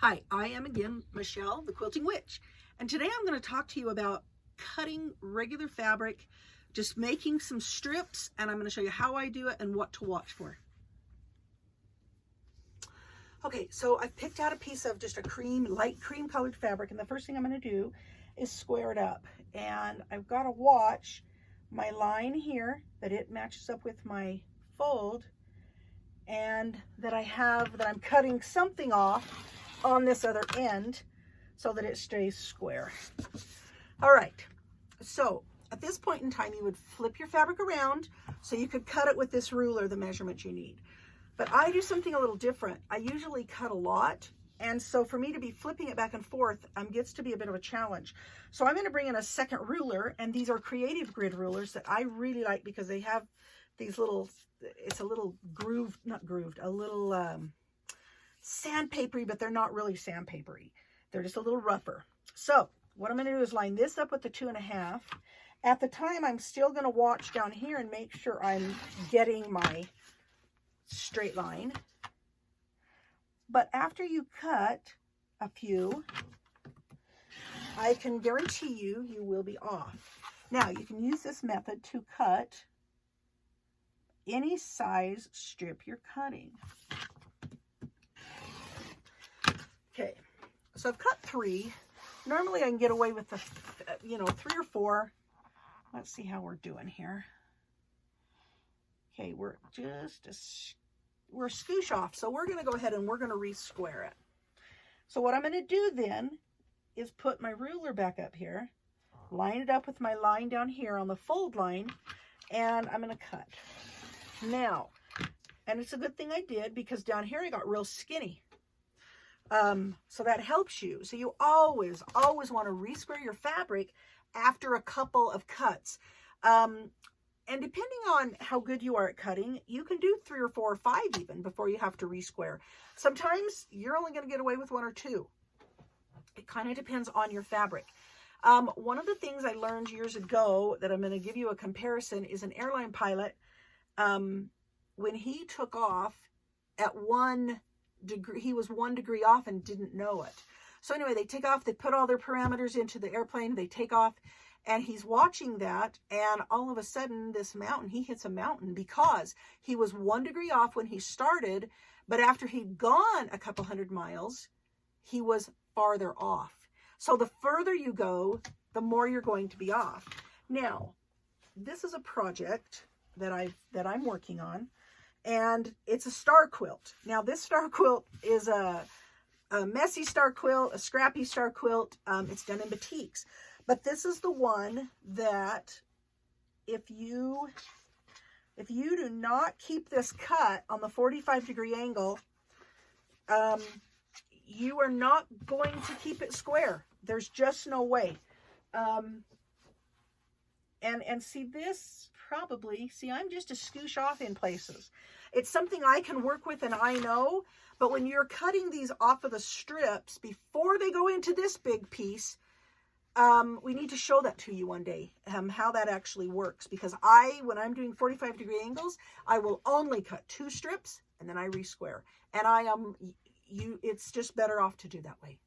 Hi, I am again Michelle, the Quilting Witch, and today I'm going to talk to you about cutting regular fabric, just making some strips, and I'm going to show you how I do it and what to watch for. Okay, so I've picked out a piece of just a light cream colored fabric, and the first thing I'm going to do is square it up. And I've got to watch my line here, that it matches up with my fold, and that I'm cutting something off on this other end so that it stays square. All right, so at this point in time, you would flip your fabric around so you could cut it with this ruler, the measurement you need. But I do something a little different. I usually cut a lot, and so for me to be flipping it back and forth gets to be a bit of a challenge. So I'm going to bring in a second ruler, and these are creative grid rulers that I really like because they have these little, it's a little grooved, not grooved, a little sandpapery, but they're not really sandpapery. They're just a little rougher. So what I'm going to do is line this up with the 2.5. At the time, I'm still going to watch down here and make sure I'm getting my straight line. But after you cut a few, I can guarantee you, you will be off. Now, you can use this method to cut any size strip you're cutting. Okay, so I've cut 3. Normally I can get away with the, 3 or 4. Let's see how we're doing here. Okay, we're a scoosh off, so we're going to go ahead and we're going to re-square it. So what I'm going to do then is put my ruler back up here, line it up with my line down here on the fold line, and I'm going to cut. Now, and it's a good thing I did because down here I got real skinny. So that helps you. So you always want to re-square your fabric after a couple of cuts. And depending on how good you are at cutting, you can do 3 or 4 or 5 even before you have to re-square. Sometimes you're only going to get away with 1 or 2. It kind of depends on your fabric. One of the things I learned years ago that I'm going to give you a comparison is an airline pilot. When he took off at 1 degree, he was 1 degree off and didn't know it. So anyway, they take off, they put all their parameters into the airplane, they take off, and he's watching that, and all of a sudden this mountain, he hits a mountain because he was 1 degree off when he started, but after he'd gone a couple hundred miles, he was farther off. So the further you go, the more you're going to be off. Now, this is a project that I'm working on, and it's a star quilt. Now this star quilt is a messy star quilt, a scrappy star quilt. It's done in batiks, but this is the one that if you do not keep this cut on the 45-degree angle, you are not going to keep it square. There's just no way. And see this probably, I'm just a scoosh off in places. It's something I can work with and I know, but when you're cutting these off of the strips before they go into this big piece, we need to show that to you one day, how that actually works. Because when I'm doing 45-degree angles, I will only cut 2 strips and then I re-square. And it's just better off to do that way.